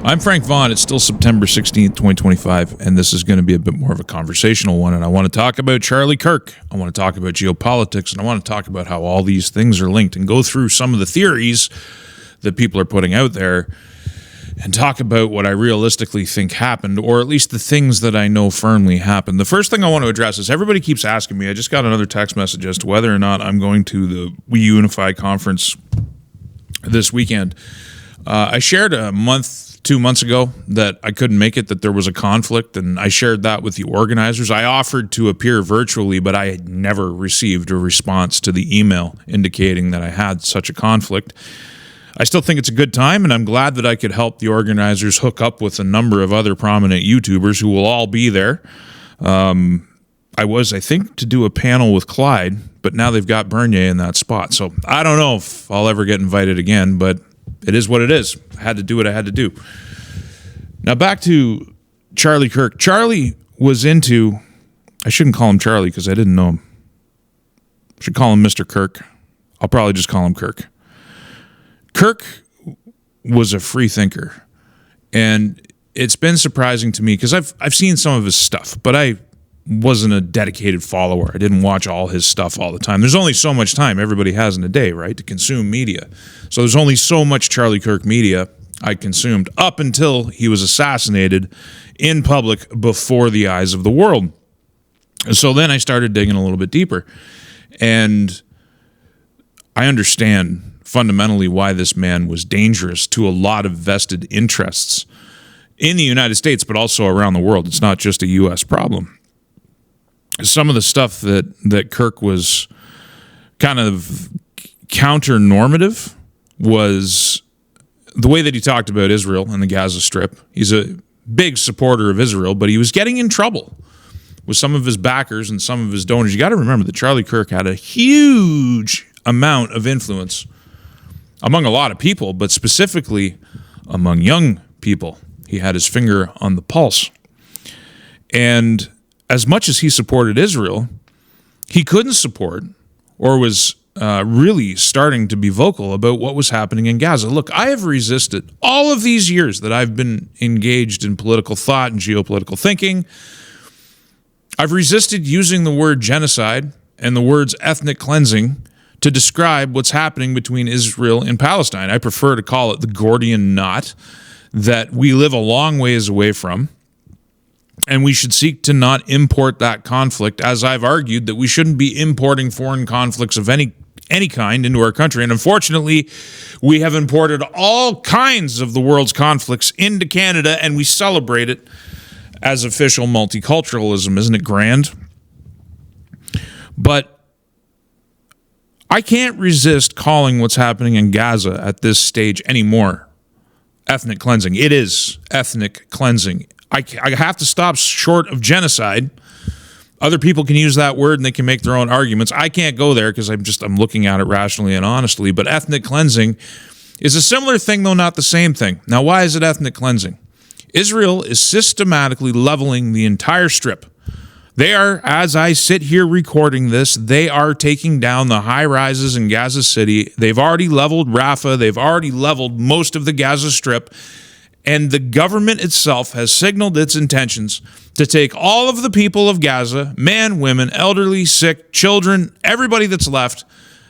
I'm Frank Vaughn. It's still September 16th, 2025, and this is going to be a bit more of a conversational one. And I want to talk about Charlie Kirk. I want to talk about geopolitics, and I want to talk about how all these things are linked and go through some of the theories that people are putting out there and talk about what I realistically think happened, or at least the things that I know firmly happened. The first thing I want to address is everybody keeps asking me, I just got another text message as to whether or not I'm going to the We Unify conference this weekend. I shared 2 months ago that I couldn't make it, that there was a conflict, and I shared that with the organizers. I offered to appear virtually, but I had never received a response to the email indicating that I had such a conflict. I still think it's a good time, and I'm glad that I could help the organizers hook up with a number of other prominent YouTubers who will all be there. I think, to do a panel with Clyde, but now they've got Bernier in that spot. So I don't know if I'll ever get invited again, but it is what it is. I had to do what I had to do. Now back to Charlie Kirk. Charlie was into, I shouldn't call him Charlie because I didn't know him. I should call him Mr. Kirk. I'll probably just call him Kirk. Kirk was a free thinker. And it's been surprising to me because I've seen some of his stuff, but I wasn't a dedicated follower. I didn't watch all his stuff all the time. There's only so much time everybody has in a day, right, to consume media. So there's only so much Charlie Kirk media I consumed up until he was assassinated in public before the eyes of the world. So then I started digging a little bit deeper. And I understand fundamentally why this man was dangerous to a lot of vested interests in the United States, but also around the world. It's not just a U.S. problem. Some of the stuff that Kirk was kind of counter-normative was the way that he talked about Israel and the Gaza Strip. He's a big supporter of Israel, but he was getting in trouble with some of his backers and some of his donors. You got to remember that Charlie Kirk had a huge amount of influence among a lot of people, but specifically among young people. He had his finger on the pulse. And as much as he supported Israel, he couldn't support or was really starting to be vocal about what was happening in Gaza. Look, I have resisted all of these years that I've been engaged in political thought and geopolitical thinking. I've resisted using the word genocide and the words ethnic cleansing to describe what's happening between Israel and Palestine. I prefer to call it the Gordian knot that we live a long ways away from. And we should seek to not import that conflict, as I've argued that we shouldn't be importing foreign conflicts of any kind into our country. And unfortunately, we have imported all kinds of the world's conflicts into Canada, and we celebrate it as official multiculturalism. Isn't it grand? But I can't resist calling what's happening in Gaza at this stage anymore ethnic cleansing. It is ethnic cleansing. I have to stop short of genocide. Other people can use that word and they can make their own arguments. I can't go there because I'm looking at it rationally and honestly. But ethnic cleansing is a similar thing, though not the same thing. Now, why is it ethnic cleansing? Israel is systematically leveling the entire strip. They are, as I sit here recording this, they are taking down the high rises in Gaza City. They've already leveled Rafah. They've already leveled most of the Gaza Strip. And the government itself has signaled its intentions to take all of the people of Gaza, men, women, elderly, sick, children, everybody that's left,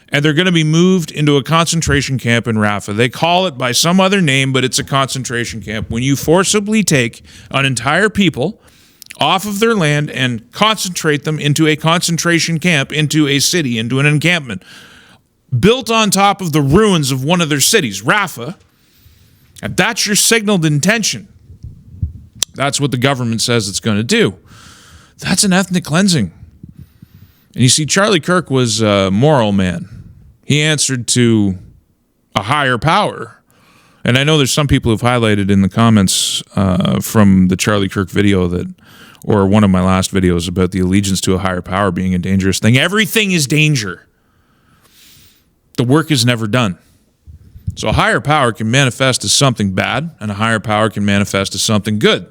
and they're going to be moved into a concentration camp in Rafah. They call it by some other name, but it's a concentration camp. When you forcibly take an entire people off of their land and concentrate them into a concentration camp, into a city, into an encampment, built on top of the ruins of one of their cities, Rafah, and that's your signaled intention. That's what the government says it's going to do. That's an ethnic cleansing. And you see, Charlie Kirk was a moral man. He answered to a higher power. And I know there's some people who've highlighted in the comments from the Charlie Kirk video or one of my last videos about the allegiance to a higher power being a dangerous thing. Everything is danger. The work is never done. So a higher power can manifest as something bad, and a higher power can manifest as something good.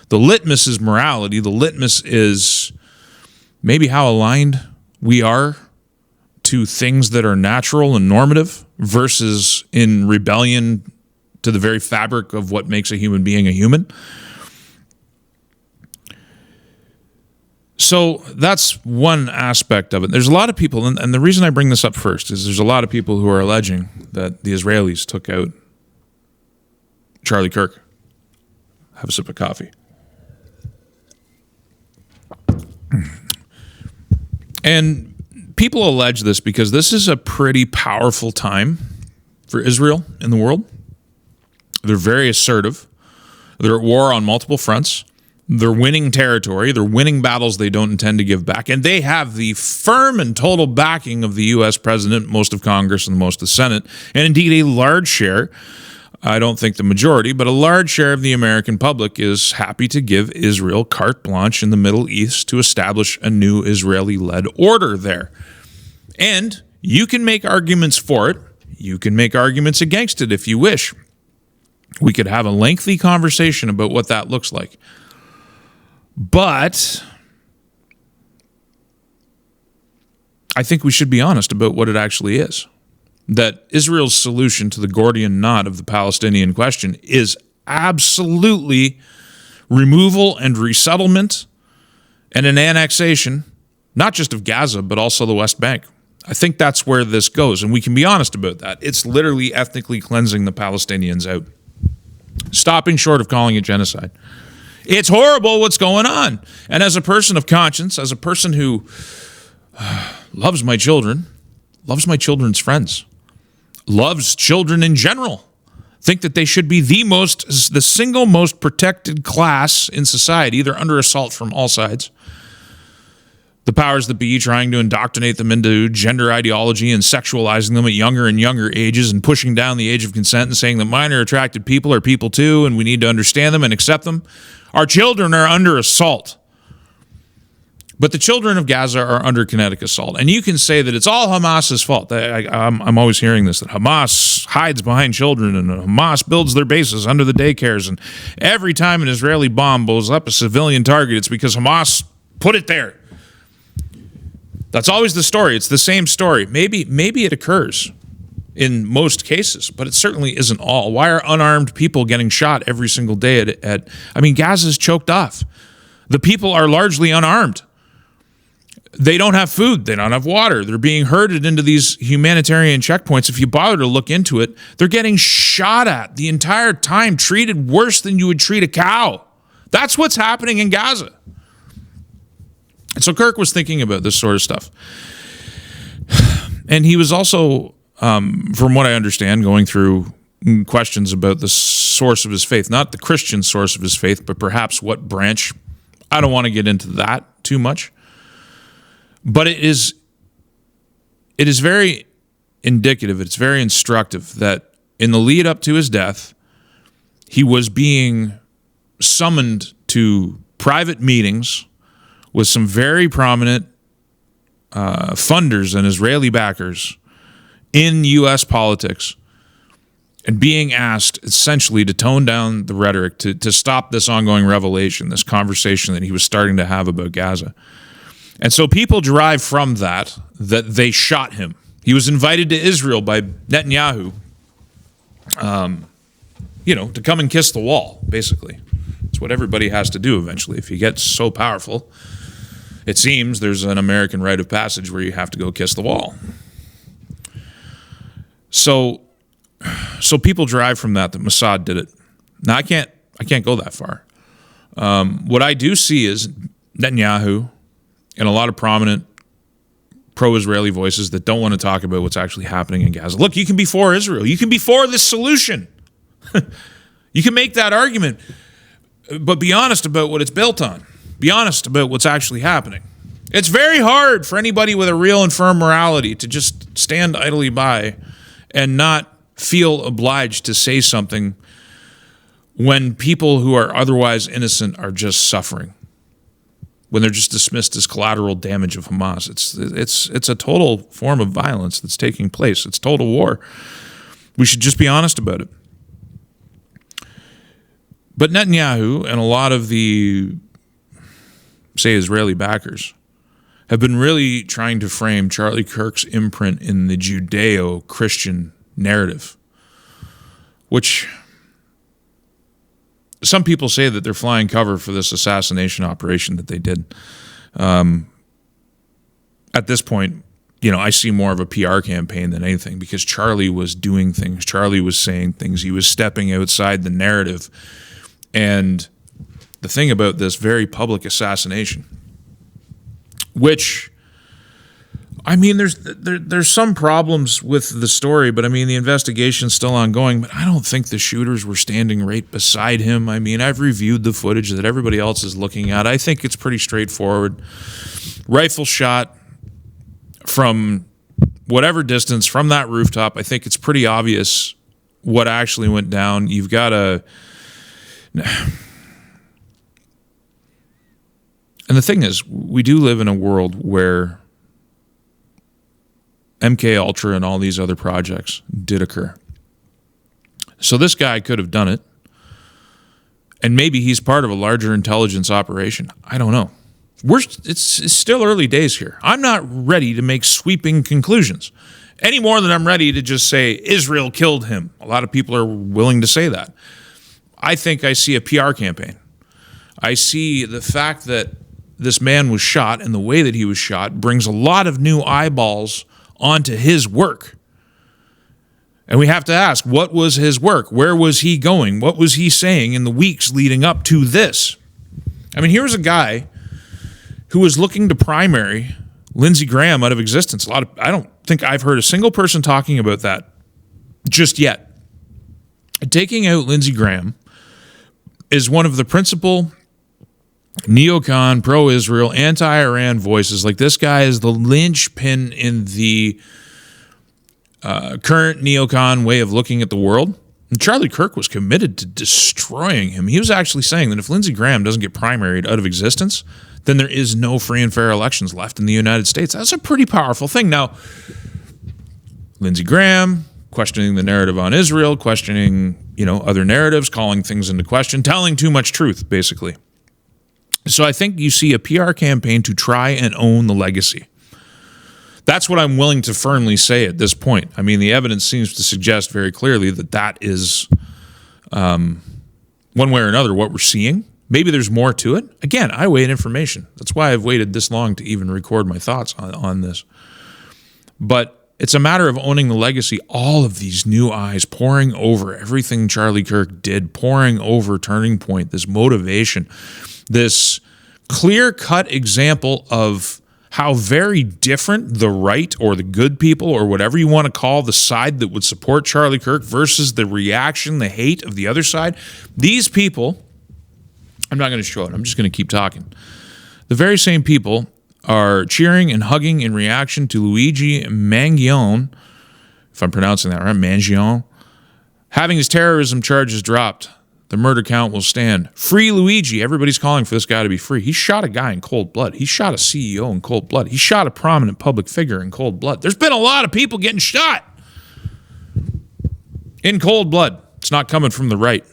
The litmus is morality. The litmus is maybe how aligned we are to things that are natural and normative versus in rebellion to the very fabric of what makes a human being a human. So that's one aspect of it. There's a lot of people, and the reason I bring this up first is there's a lot of people who are alleging that the Israelis took out Charlie Kirk. Have a sip of coffee. And people allege this because this is a pretty powerful time for Israel in the world. They're very assertive. They're at war on multiple fronts. They're winning territory. They're winning battles they don't intend to give back. And they have the firm and total backing of the U.S. president, most of Congress, and most of the Senate, and indeed a large share, I don't think the majority, but a large share of the American public is happy to give Israel carte blanche in the Middle East to establish a new Israeli-led order there. And you can make arguments for it. You can make arguments against it if you wish. We could have a lengthy conversation about what that looks like. But I think we should be honest about what it actually is. That Israel's solution to the Gordian knot of the Palestinian question is absolutely removal and resettlement and an annexation, not just of Gaza, but also the West Bank. I think that's where this goes, and we can be honest about that. It's literally ethnically cleansing the Palestinians out, stopping short of calling it genocide. It's horrible what's going on. And as a person of conscience, as a person who loves my children, loves my children's friends, loves children in general, think that they should be the single most protected class in society. They're under assault from all sides. The powers that be trying to indoctrinate them into gender ideology and sexualizing them at younger and younger ages and pushing down the age of consent and saying that minor attracted people are people too and we need to understand them and accept them. Our children are under assault. But the children of Gaza are under kinetic assault. And you can say that it's all Hamas's fault. I'm always hearing this, that Hamas hides behind children and Hamas builds their bases under the daycares. And every time an Israeli bomb blows up a civilian target, it's because Hamas put it there. That's always the story. It's the same story. Maybe it occurs in most cases, but it certainly isn't all. Why are unarmed people getting shot every single day Gaza's choked off. The people are largely unarmed. They don't have food. They don't have water. They're being herded into these humanitarian checkpoints. If you bother to look into it, they're getting shot at the entire time, treated worse than you would treat a cow. That's what's happening in Gaza. And so Kirk was thinking about this sort of stuff. And he was also, from what I understand, going through questions about the source of his faith, not the Christian source of his faith, but perhaps what branch. I don't want to get into that too much. But it is very indicative, it's very instructive that in the lead up to his death, he was being summoned to private meetings with some very prominent funders and Israeli backers in U.S. politics and being asked essentially to tone down the rhetoric, to stop this ongoing revelation, this conversation that he was starting to have about Gaza. And so people derive from that they shot him. He was invited to Israel by Netanyahu, to come and kiss the wall, basically. It's what everybody has to do eventually. If you get so powerful, it seems there's an American rite of passage where you have to go kiss the wall. So people derive from that Mossad did it. Now, I can't go that far. What I do see is Netanyahu and a lot of prominent pro-Israeli voices that don't want to talk about what's actually happening in Gaza. Look, you can be for Israel. You can be for this solution. You can make that argument, but be honest about what it's built on. Be honest about what's actually happening. It's very hard for anybody with a real and firm morality to just stand idly by and not feel obliged to say something when people who are otherwise innocent are just suffering, when they're just dismissed as collateral damage of Hamas. It's a total form of violence that's taking place. It's total war. We should just be honest about it. But Netanyahu and a lot of the, say, Israeli backers have been really trying to frame Charlie Kirk's imprint in the Judeo-Christian narrative, which some people say that they're flying cover for this assassination operation that they did. At this point, I see more of a PR campaign than anything, because Charlie was doing things. Charlie was saying things. He was stepping outside the narrative. And the thing about this very public assassination, which, there's some problems with the story, but the investigation's still ongoing. But I don't think the shooters were standing right beside him. I've reviewed the footage that everybody else is looking at. I think it's pretty straightforward. Rifle shot from whatever distance from that rooftop. I think it's pretty obvious what actually went down. You've got to... And the thing is, we do live in a world where MK Ultra and all these other projects did occur. So this guy could have done it, and maybe he's part of a larger intelligence operation. I don't know. It's still early days here. I'm not ready to make sweeping conclusions any more than I'm ready to just say Israel killed him. A lot of people are willing to say that. I think I see a PR campaign. I see the fact that this man was shot and the way that he was shot brings a lot of new eyeballs onto his work. And we have to ask, what was his work? Where was he going? What was he saying in the weeks leading up to this? Here was a guy who was looking to primary Lindsey Graham out of existence. I don't think I've heard a single person talking about that just yet. Taking out Lindsey Graham is one of the principal neocon, pro-Israel, anti-Iran voices. Like, this guy is the linchpin in the current neocon way of looking at the world. And Charlie Kirk was committed to destroying him. He was actually saying that if Lindsey Graham doesn't get primaried out of existence, then there is no free and fair elections left in the United States. That's a pretty powerful thing. Now, Lindsey Graham questioning the narrative on Israel, questioning, other narratives, calling things into question, telling too much truth, basically. So I think you see a PR campaign to try and own the legacy. That's what I'm willing to firmly say at this point. The evidence seems to suggest very clearly that is, one way or another, what we're seeing. Maybe there's more to it. Again, I weigh information. That's why I've waited this long to even record my thoughts on this. But it's a matter of owning the legacy. All of these new eyes pouring over everything Charlie Kirk did, pouring over Turning Point, this motivation, this clear-cut example of how very different the right or the good people or whatever you want to call the side that would support Charlie Kirk versus the reaction, the hate of the other side. These people, I'm not going to show it. I'm just going to keep talking. The very same people are cheering and hugging in reaction to Luigi Mangione, if I'm pronouncing that right, Mangione, having his terrorism charges dropped. The murder count will stand. Free Luigi. Everybody's calling for this guy to be free. He shot a guy in cold blood. He shot a CEO in cold blood. He shot a prominent public figure in cold blood. There's been a lot of people getting shot in cold blood. It's not coming from the right.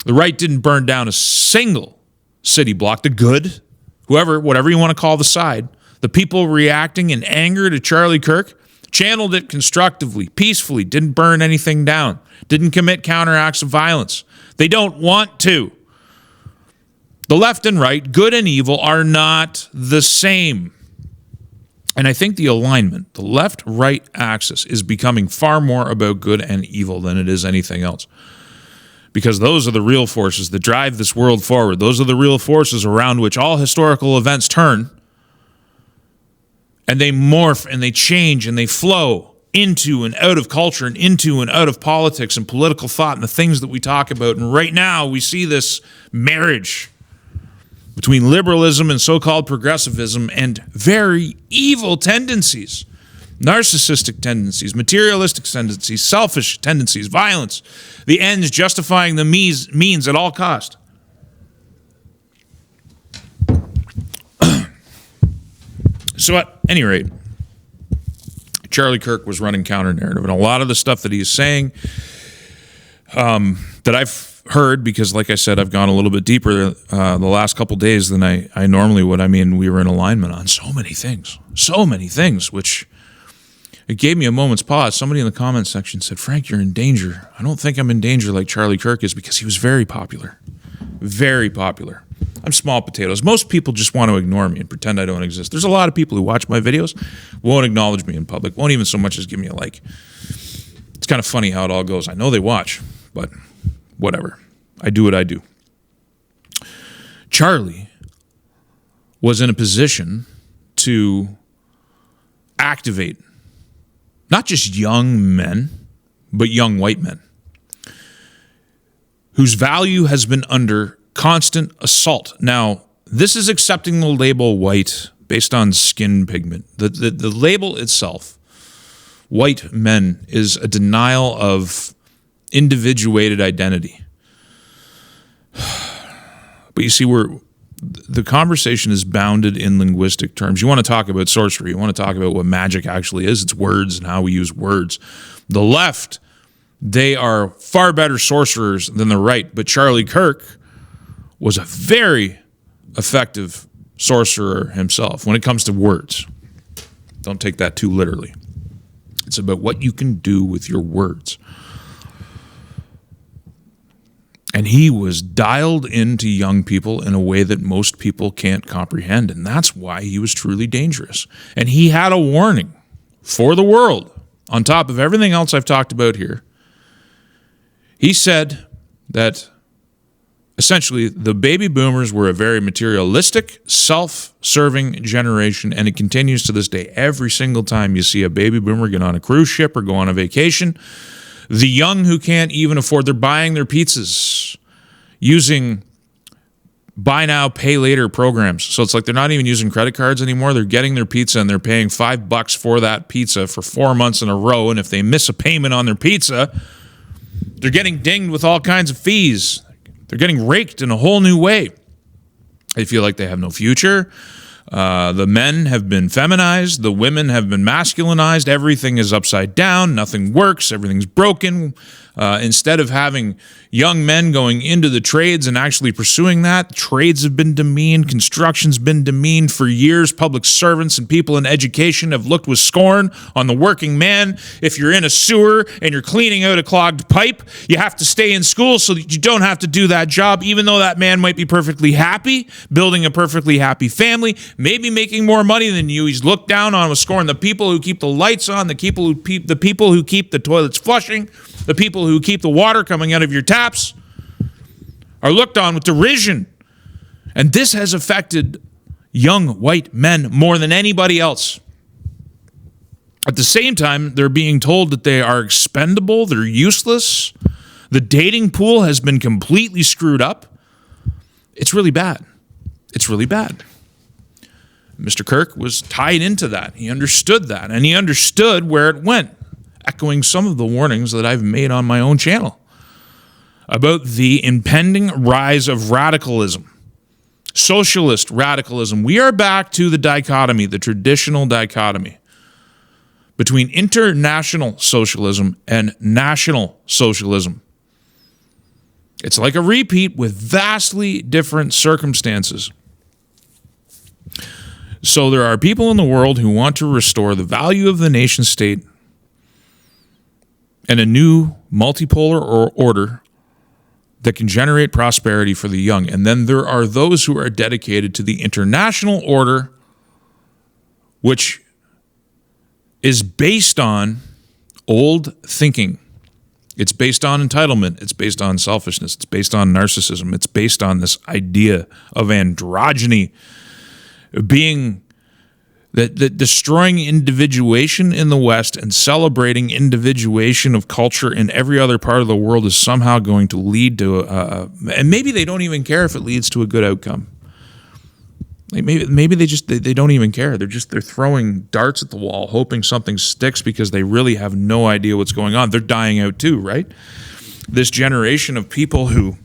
The right didn't burn down a single city block. The good, whatever you want to call the side, the people reacting in anger to Charlie Kirk, channeled it constructively, peacefully, didn't burn anything down, didn't commit counteracts of violence. They don't want to. The left and right, good and evil, are not the same. And I think the alignment, the left-right axis, is becoming far more about good and evil than it is anything else. Because those are the real forces that drive this world forward. Those are the real forces around which all historical events turn. And they morph and they change and they flow into and out of culture and into and out of politics and political thought and the things that we talk about. And right now we see this marriage between liberalism and so-called progressivism and very evil tendencies, narcissistic tendencies, materialistic tendencies, selfish tendencies, violence, the ends justifying the means at all cost. So at any rate, Charlie Kirk was running counter-narrative, and a lot of the stuff that he's saying that I've heard, because like I said, I've gone a little bit deeper the last couple days than I normally would. We were in alignment on so many things, which it gave me a moment's pause. Somebody in the comments section said, Frank, you're in danger. I don't think I'm in danger like Charlie Kirk is, because he was very popular. Very popular. I'm small potatoes. Most people just want to ignore me and pretend I don't exist. There's a lot of people who watch my videos, won't acknowledge me in public, won't even so much as give me a like. It's kind of funny how it all goes. I know they watch, but whatever. I do what I do. Charlie was in a position to activate not just young men, but young white men whose value has been under constant assault. Now, this is accepting the label white based on skin pigment. The label itself, white men, is a denial of individuated identity. But you see, the conversation is bounded in linguistic terms. You want to talk about sorcery. You want to talk about what magic actually is. It's words and how we use words. The left, they are far better sorcerers than the right. But Charlie Kirk was a very effective sorcerer himself when it comes to words. Don't take that too literally. It's about what you can do with your words. And he was dialed into young people in a way that most people can't comprehend. And that's why he was truly dangerous. And he had a warning for the world on top of everything else I've talked about here. He said that essentially the baby boomers were a very materialistic, self-serving generation, and it continues to this day. Every single time you see a baby boomer get on a cruise ship or go on a vacation, the young who can't even afford, they're buying their pizzas using buy now, pay later programs. So it's like they're not even using credit cards anymore. They're getting their pizza and they're paying $5 for that pizza for 4 months in a row. And if they miss a payment on their pizza, they're getting dinged with all kinds of fees. They're getting raked in a whole new way. They feel like they have no future. The men have been feminized. The women have been masculinized. Everything is upside down. Nothing works. Everything's broken. Instead of having young men going into the trades and actually pursuing that, trades have been demeaned. Construction's been demeaned for years. Public servants and people in education have looked with scorn on the working man. If you're in a sewer and you're cleaning out a clogged pipe, you have to stay in school so that you don't have to do that job, even though that man might be perfectly happy, building a perfectly happy family, maybe making more money than you. He's looked down on with scorn. The people who keep the lights on, the people who keep the toilets flushing, the people who keep the water coming out of your taps are looked on with derision. And this has affected young white men more than anybody else. At the same time, they're being told that they are expendable, they're useless. The dating pool has been completely screwed up. It's really bad. It's really bad. Mr. Kirk was tied into that. He understood that, and he understood where it went, echoing some of the warnings that I've made on my own channel about the impending rise of radicalism, socialist radicalism. We are back to the dichotomy, the traditional dichotomy between international socialism and national socialism. It's like a repeat with vastly different circumstances. So there are people in the world who want to restore the value of the nation state and a new multipolar order that can generate prosperity for the young. And then there are those who are dedicated to the international order, which is based on old thinking. It's based on entitlement. It's based on selfishness. It's based on narcissism. It's based on this idea of androgyny being that destroying individuation in the West and celebrating individuation of culture in every other part of the world is somehow going to lead to and maybe they don't even care if it leads to a good outcome. Like maybe they don't even care. They're throwing darts at the wall, hoping something sticks because they really have no idea what's going on. They're dying out too, right? This generation of people who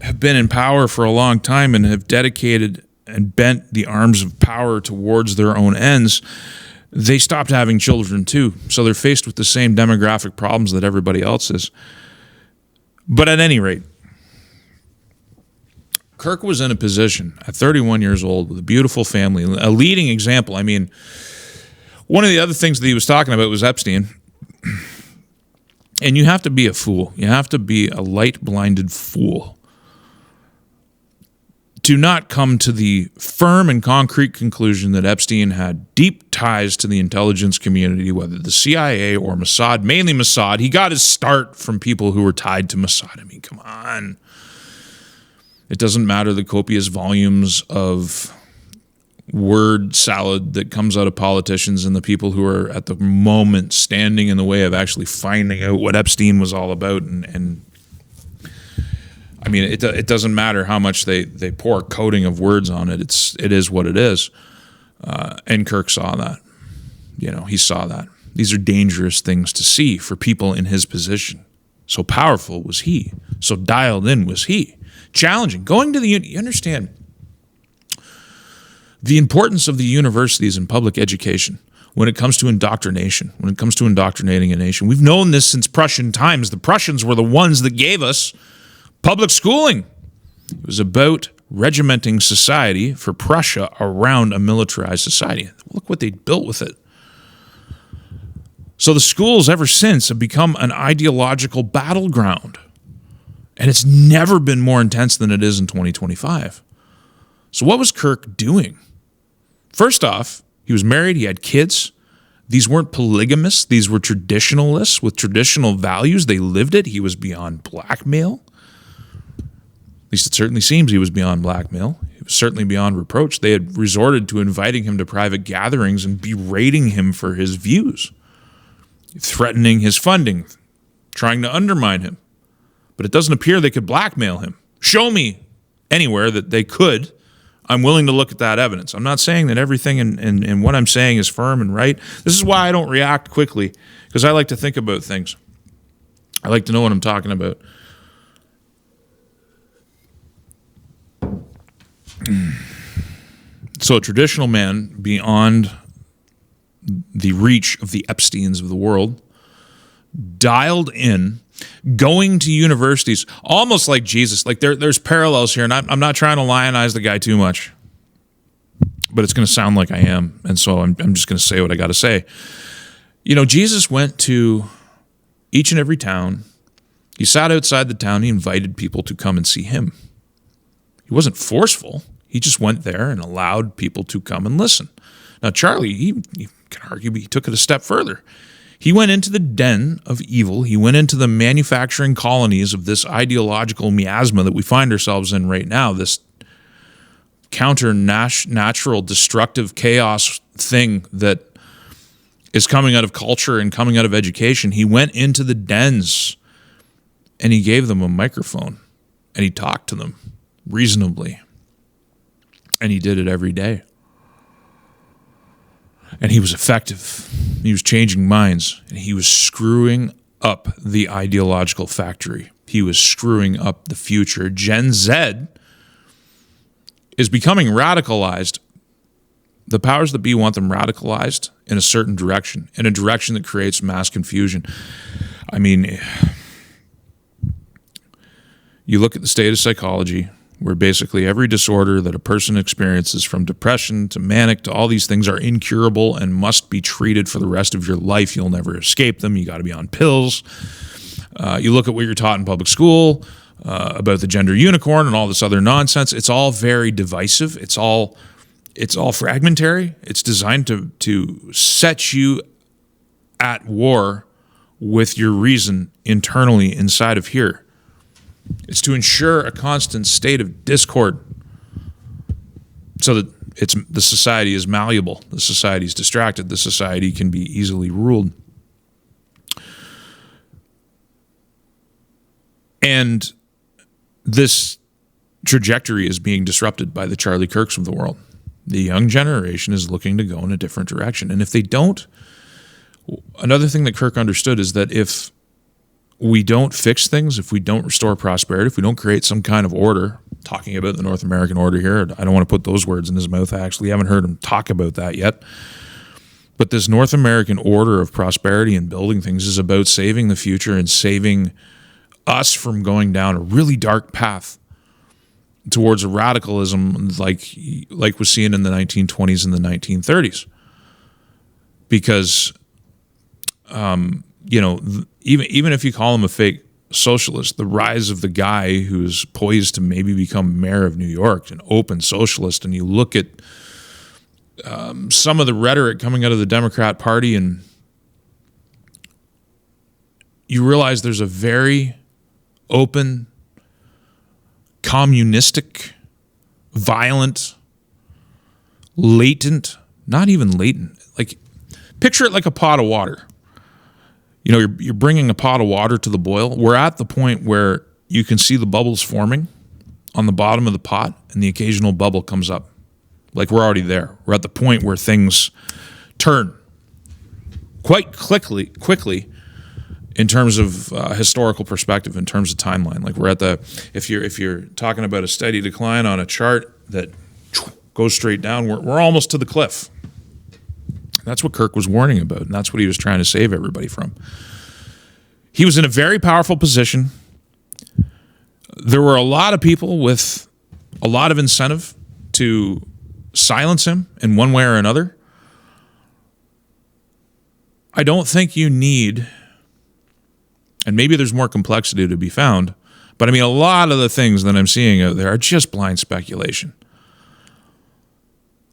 have been in power for a long time and have dedicated and bent the arms of power towards their own ends, they stopped having children too. So they're faced with the same demographic problems that everybody else is. But at any rate, Kirk was in a position at 31 years old with a beautiful family, a leading example. I mean, one of the other things that he was talking about was Epstein. And you have to be a fool. You have to be a light-blinded fool to not come to the firm and concrete conclusion that Epstein had deep ties to the intelligence community, whether the CIA or Mossad, mainly Mossad. He got his start from people who were tied to Mossad. I mean, come on. It doesn't matter the copious volumes of word salad that comes out of politicians and the people who are at the moment standing in the way of actually finding out what Epstein was all about. And I mean, it doesn't matter how much they pour a coating of words on it. It is what it is. And Kirk saw that. He saw that. These are dangerous things to see for people in his position. So powerful was he. So dialed in was he. Challenging. Going to you understand the importance of the universities and public education when it comes to indoctrination, when it comes to indoctrinating a nation. We've known this since Prussian times. The Prussians were the ones that gave us public schooling. It was about regimenting society for Prussia around a militarized society. Look what they built with it. So the schools ever since have become an ideological battleground. And it's never been more intense than it is in 2025. So what was Kirk doing? First off, he was married, he had kids. These weren't polygamists. These were traditionalists with traditional values. They lived it. He was beyond blackmail. At least it certainly seems he was beyond blackmail. He was certainly beyond reproach. They had resorted to inviting him to private gatherings and berating him for his views, threatening his funding, trying to undermine him. But it doesn't appear they could blackmail him. Show me anywhere that they could. I'm willing to look at that evidence. I'm not saying that everything in what I'm saying is firm and right. This is why I don't react quickly, because I like to think about things. I like to know what I'm talking about. So a traditional man beyond the reach of the Epsteins of the world, dialed in, going to universities, almost like Jesus. Like there's parallels here, and I'm not trying to lionize the guy too much, but it's going to sound like I am, and so I'm just going to say what I got to say. Jesus went to each and every town. He sat outside the town. He invited people to come and see him. He wasn't forceful. He just went there and allowed people to come and listen. Now, Charlie, you can argue he took it a step further. He went into the den of evil. He went into the manufacturing colonies of this ideological miasma that we find ourselves in right now, this counter-natural, destructive chaos thing that is coming out of culture and coming out of education. He went into the dens and he gave them a microphone and he talked to them reasonably. And he did it every day. And he was effective. He was changing minds. And he was screwing up the ideological factory. He was screwing up the future. Gen Z is becoming radicalized. The powers that be want them radicalized in a certain direction, in a direction that creates mass confusion. I mean, you look at the state of psychology, where basically every disorder that a person experiences, from depression to manic to all these things, are incurable and must be treated for the rest of your life. You'll never escape them. You got to be on pills. You look at what you're taught in public school about the gender unicorn and all this other nonsense. It's all very divisive. It's all fragmentary. It's designed to set you at war with your reason internally inside of here. It's to ensure a constant state of discord so that the society is malleable, the society is distracted, the society can be easily ruled. And this trajectory is being disrupted by the Charlie Kirks of the world. The young generation is looking to go in a different direction. And if they don't, another thing that Kirk understood is that if we don't fix things, if we don't restore prosperity, if we don't create some kind of order, talking about the North American order here, I don't want to put those words in his mouth. I actually haven't heard him talk about that yet. But this North American order of prosperity and building things is about saving the future and saving us from going down a really dark path towards a radicalism like was seen in the 1920s and the 1930s. Because, even if you call him a fake socialist, the rise of the guy who's poised to maybe become mayor of New York, an open socialist, and you look at some of the rhetoric coming out of the Democrat Party, and you realize there's a very open, communistic, violent, latent, not even latent, like picture it like a pot of water. You know, you're bringing a pot of water to the boil. We're at the point where you can see the bubbles forming on the bottom of the pot, and the occasional bubble comes up. Like we're already there. We're at the point where things turn quite quickly in terms of historical perspective, in terms of timeline. Like we're at if you're talking about a steady decline on a chart that goes straight down, we're almost to the cliff. That's what Kirk was warning about, and that's what he was trying to save everybody from. He was in a very powerful position. There were a lot of people with a lot of incentive to silence him in one way or another. I don't think you need, and maybe there's more complexity to be found, but I mean, a lot of the things that I'm seeing out there are just blind speculation.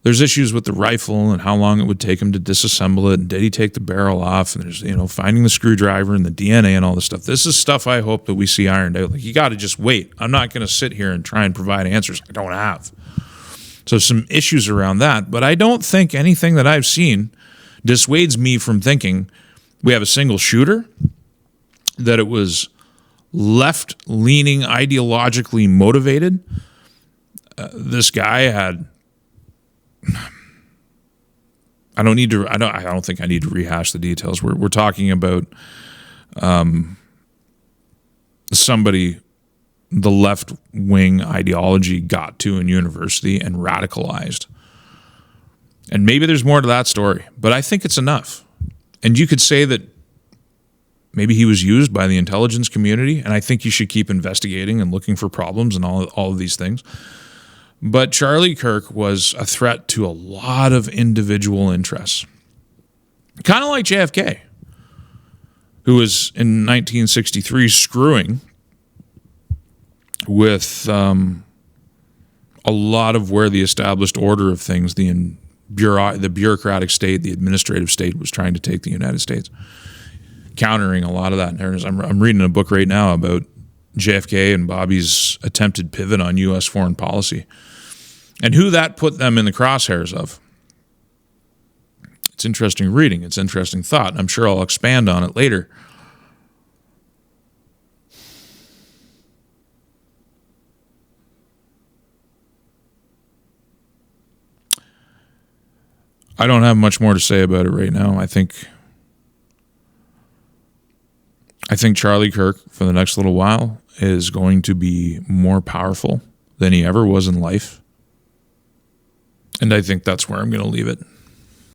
There's issues with the rifle and how long it would take him to disassemble it, and did he take the barrel off, and there's, finding the screwdriver and the DNA and all this stuff. This is stuff I hope that we see ironed out. Like, you got to just wait. I'm not going to sit here and try and provide answers I don't have. So some issues around that, but I don't think anything that I've seen dissuades me from thinking we have a single shooter, that it was left-leaning, ideologically motivated. This guy had, I don't think I need to rehash the details. We're talking about somebody the left-wing ideology got to in university and radicalized. And maybe there's more to that story, but I think it's enough. And you could say that maybe he was used by the intelligence community, and I think you should keep investigating and looking for problems and all of these things. But Charlie Kirk was a threat to a lot of individual interests. Kind of like JFK, who was in 1963 screwing with a lot of where the established order of things, the bureaucratic state, the administrative state, was trying to take the United States, countering a lot of that narrative. I'm reading a book right now about JFK and Bobby's attempted pivot on U.S. foreign policy and who that put them in the crosshairs of. It's interesting reading. It's interesting thought. I'm sure I'll expand on it later. I don't have much more to say about it right now. I think Charlie Kirk, for the next little while, is going to be more powerful than he ever was in life. And I think that's where I'm going to leave it.